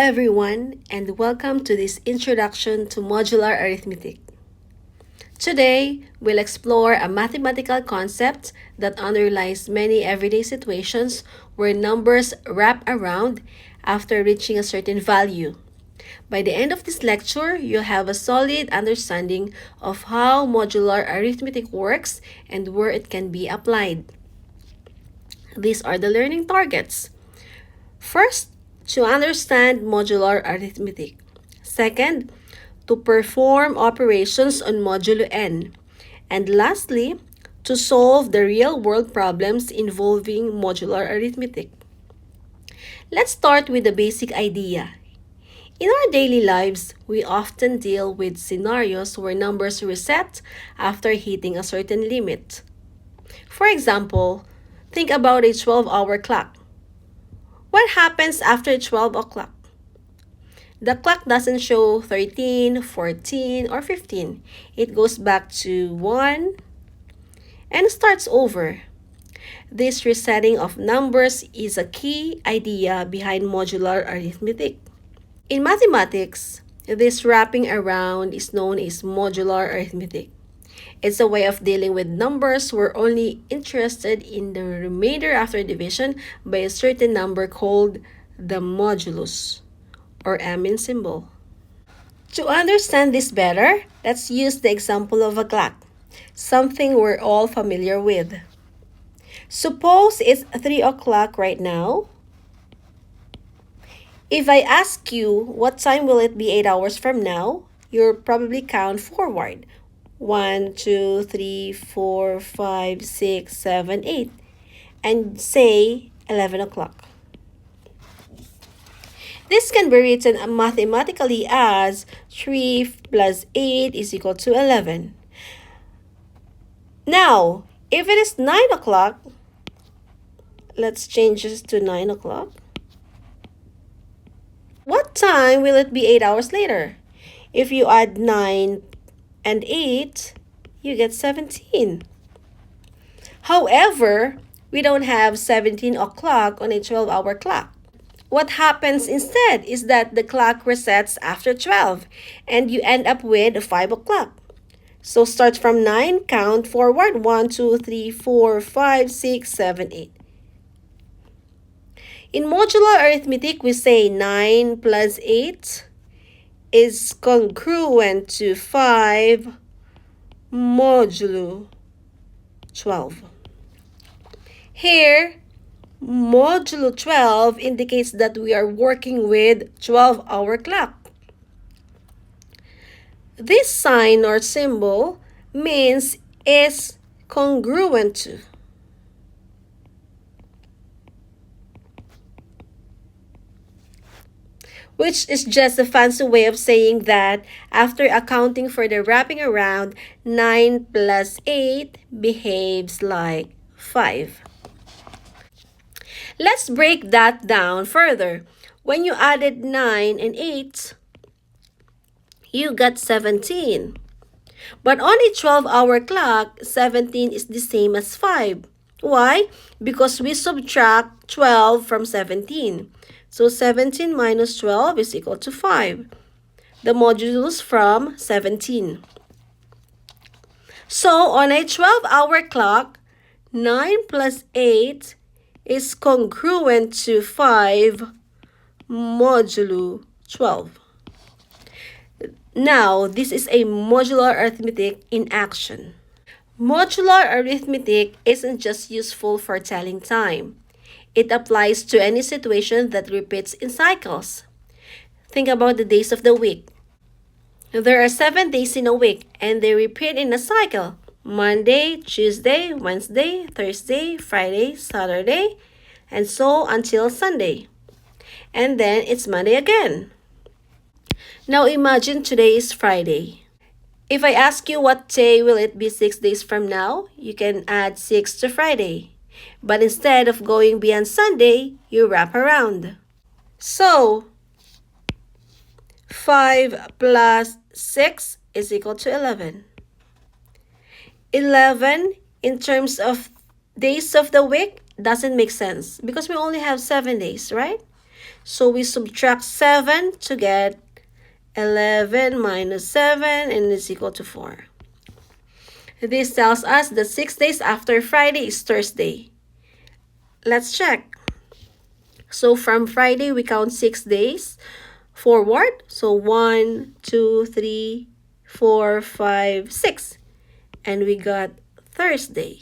everyone, and welcome to this introduction to modular arithmetic. Today, we'll explore a mathematical concept that underlies many everyday situations where numbers wrap around after reaching a certain value. By the end of this lecture, you'll have a solid understanding of how modular arithmetic works and where it can be applied. These are the learning targets. First, to understand modular arithmetic. Second, to perform operations on modulo n. And lastly, to solve the real-world problems involving modular arithmetic. Let's start with the basic idea. In our daily lives, we often deal with scenarios where numbers reset after hitting a certain limit. For example, think about a 12-hour clock. What happens after 12 o'clock? The clock doesn't show 13, 14, or 15. It goes back to 1 and starts over. This resetting of numbers is a key idea behind modular arithmetic. In mathematics, this wrapping around is known as modular arithmetic. It's a way of dealing with numbers we're only interested in the remainder after division by a certain number called the modulus, or M in symbol. To understand this better, let's use the example of a clock, something we're all familiar with. Suppose it's 3 o'clock right now. If I ask you what time will it be 8 hours from now, you'll probably count forward. 1, 2, 3, 4, 5, 6, 7, 8, and say 11 o'clock. This can be written mathematically as 3 plus 8 is equal to 11. Now, if it is 9 o'clock, let's change this to 9 o'clock. What time will it be 8 hours later? If you add 9 and 8, you get 17. However, we don't have 17 o'clock on a 12-hour clock. What happens instead is that the clock resets after 12, and you end up with 5 o'clock. So start from 9, count forward, 1, 2, 3, 4, 5, 6, 7, 8. In modular arithmetic, we say 9 plus 8 is congruent to 5 modulo 12. Here, modulo 12 indicates that we are working with 12-hour clock. This sign or symbol means is congruent to. Which is just a fancy way of saying that after accounting for the wrapping around, 9 plus 8 behaves like 5. Let's break that down further. When you added 9 and 8, you got 17. But on a 12-hour clock, 17 is the same as 5. Why? Because we subtract 12 from 17. So 17 minus 12 is equal to 5. The modulus from 17. So on a 12-hour clock, 9 plus 8 is congruent to 5 modulo 12. Now, this is a modular arithmetic in action. Modular arithmetic isn't just useful for telling time. It applies to any situation that repeats in cycles. Think about the days of the week. There are 7 days in a week, and they repeat in a cycle. Monday, Tuesday, Wednesday, Thursday, Friday, Saturday, and so until Sunday. And then it's Monday again. Now imagine today is Friday. If I ask you what day will it be 6 days from now, you can add 6 to Friday. But instead of going beyond Sunday, you wrap around. So, 5 plus 6 is equal to 11. 11 in terms of days of the week doesn't make sense because we only have 7 days, right? So we subtract 7 to get 11 minus 7 and is equal to 4. This tells us that 6 days after Friday is Thursday. Let's check. So from Friday, we count 6 days forward. So 1, 2, 3, 4, 5, 6. And we got Thursday.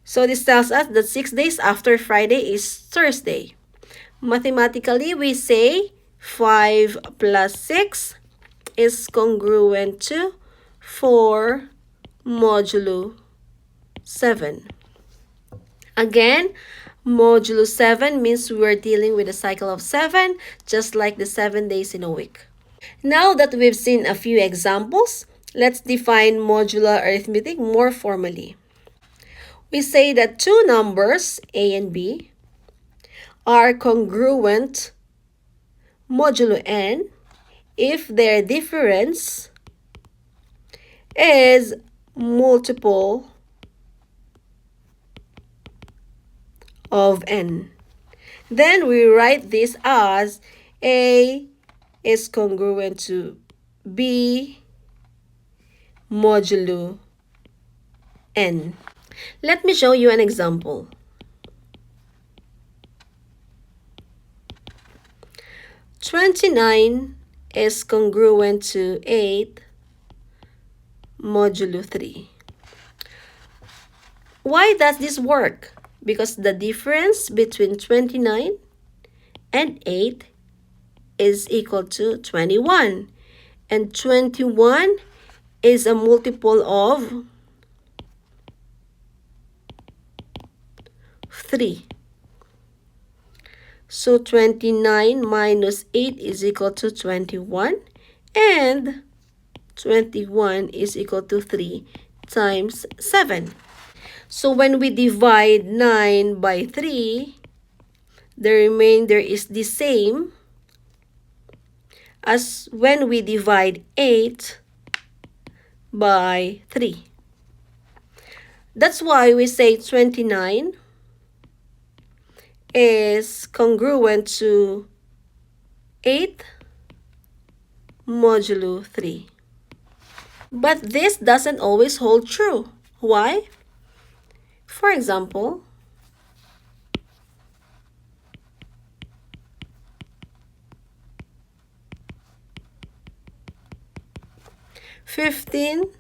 So this tells us that 6 days after Friday is Thursday. Mathematically, we say 5 plus 6 is congruent to 4 modulo 7. Again, modulo 7 means we're dealing with a cycle of 7, just like the 7 days in a week. Now that we've seen a few examples, let's define modular arithmetic more formally. We say that two numbers, A and B, are congruent modulo n if their difference is multiple of n. Then we write this as A is congruent to B modulo n. Let me show you an example. 29 is congruent to 8 modulo 3. Why does this work? Because the difference between 29 and 8 is equal to 21. And 21 is a multiple of 3. So 29 minus 8 is equal to 21. And 21 is equal to 3 times 7. So when we divide 9 by 3, the remainder is the same as when we divide 8 by 3. That's why we say 29 is congruent to 8 modulo 3. But this doesn't always hold true. Why? For example, "15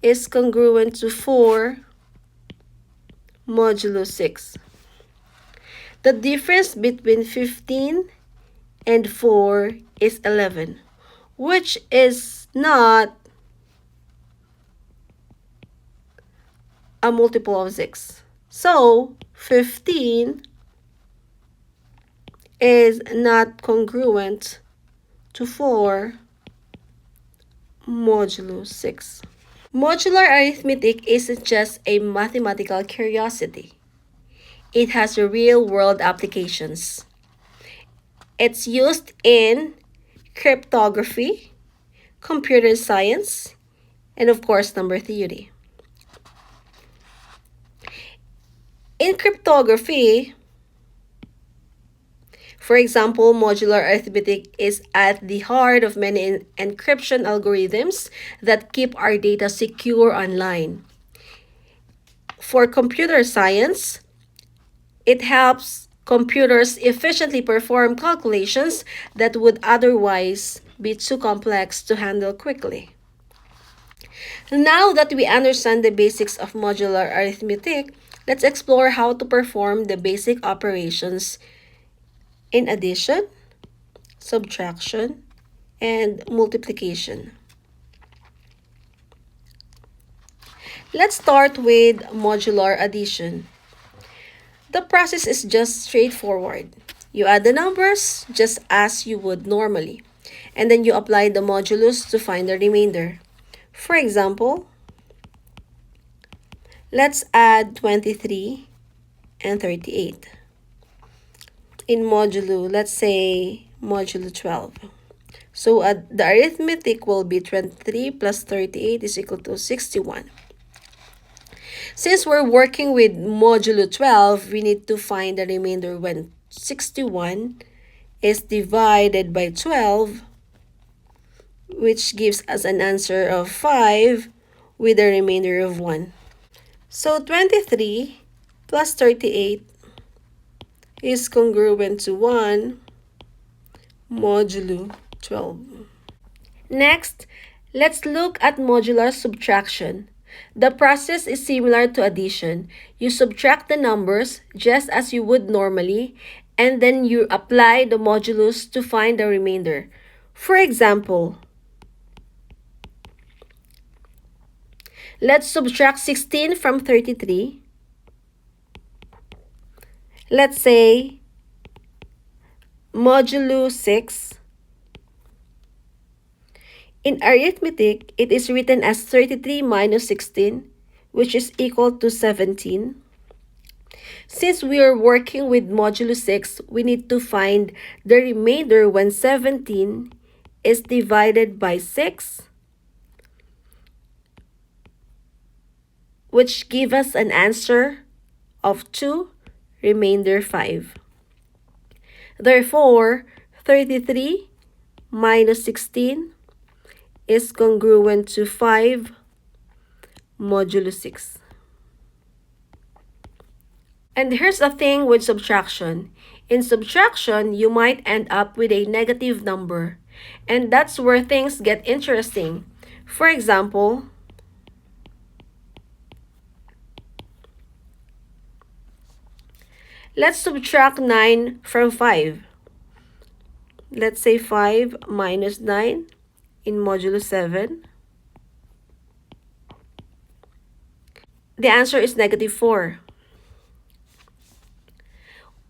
is congruent to 4 modulo 6. The difference between 15 and 4 is 11, which is not a multiple of 6. So 15 is not congruent to 4 modulo 6. Modular arithmetic isn't just a mathematical curiosity. It has real-world applications. It's used in cryptography, computer science, and of course, number theory. In cryptography, for example, modular arithmetic is at the heart of many encryption algorithms that keep our data secure online. For computer science, it helps computers efficiently perform calculations that would otherwise be too complex to handle quickly. Now that we understand the basics of modular arithmetic, let's explore how to perform the basic operations in addition, subtraction, and multiplication. Let's start with modular addition. The process is just straightforward. You add the numbers just as you would normally, and then you apply the modulus to find the remainder. For example, let's add 23 and 38. In modulo, let's say modulo 12. So the arithmetic will be 23 plus 38 is equal to 61. Since we're working with modulo 12, we need to find the remainder when 61 is divided by 12, which gives us an answer of 5 with a remainder of 1. So 23 plus 38 is congruent to 1 modulo 12. Next, let's look at modular subtraction. The process is similar to addition. You subtract the numbers just as you would normally, and then you apply the modulus to find the remainder. For example, let's subtract 16 from 33. Let's say modulo 6. In arithmetic, it is written as 33 minus 16, which is equal to 17. Since we are working with modulo 6, we need to find the remainder when 17 is divided by 6, which gives us an answer of 2, remainder 5. Therefore, 33 minus 16 is congruent to 5 modulo 6. And here's the thing with subtraction. In subtraction, you might end up with a negative number. And that's where things get interesting. For example, let's subtract 9 from 5. Let's say 5 minus 9 in modulo 7. The answer is negative 4.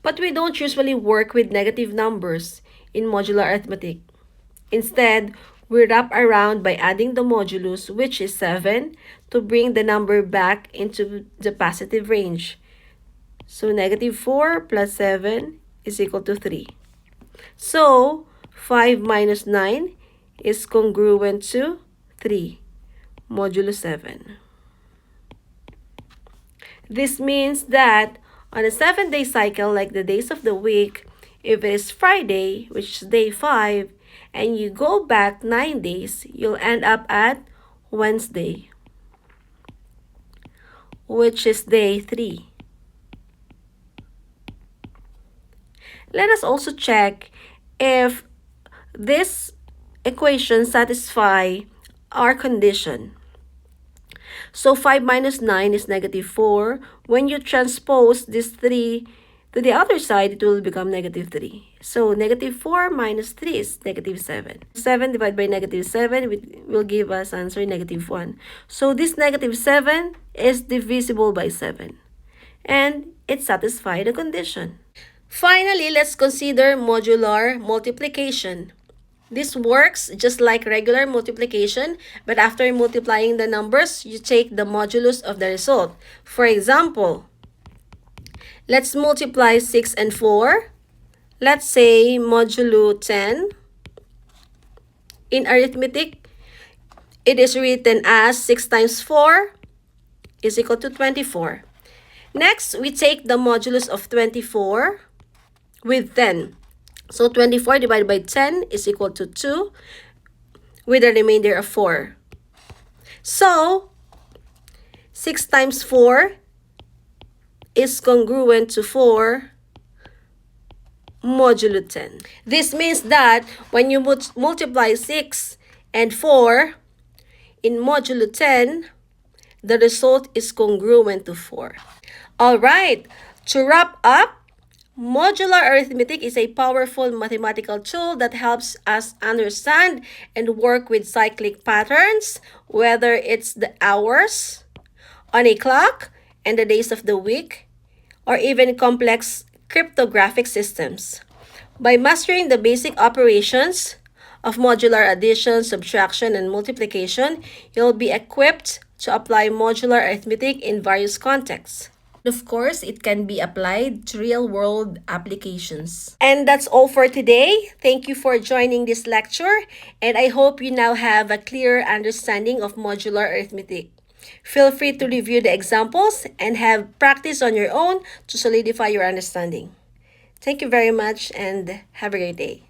But we don't usually work with negative numbers in modular arithmetic. Instead, we wrap around by adding the modulus, which is 7, to bring the number back into the positive range. So negative 4 plus 7 is equal to 3. So 5 minus 9 is congruent to 3 modulo 7. This means that on a 7-day cycle, like the days of the week, if it is Friday, which is day 5, and you go back 9 days, you'll end up at Wednesday, which is day 3. Let us also check if this equation satisfies our condition. So 5 minus 9 is negative 4. When you transpose this 3 to the other side, it will become negative 3. So negative 4 minus 3 is negative 7. 7 divided by negative 7 will give us answer negative 1. So this negative 7 is divisible by 7. And it satisfies the condition. Finally, let's consider modular multiplication. This works just like regular multiplication, but after multiplying the numbers, you take the modulus of the result. For example, let's multiply 6 and 4. Let's say modulo 10. In arithmetic, it is written as 6 times 4 is equal to 24. Next, we take the modulus of 24 with 10. So 24 divided by 10 is equal to 2 with a remainder of 4. So 6 times 4 is congruent to 4 modulo 10. This means that when you multiply 6 and 4 in modulo 10, the result is congruent to 4. Alright, to wrap up, modular arithmetic is a powerful mathematical tool that helps us understand and work with cyclic patterns, whether it's the hours on a clock and the days of the week, or even complex cryptographic systems. By mastering the basic operations of modular addition, subtraction, and multiplication, you'll be equipped to apply modular arithmetic in various contexts. Of course, it can be applied to real-world applications. And that's all for today. Thank you for joining this lecture, and I hope you now have a clear understanding of modular arithmetic. Feel free to review the examples and have practice on your own to solidify your understanding. Thank you very much and have a great day.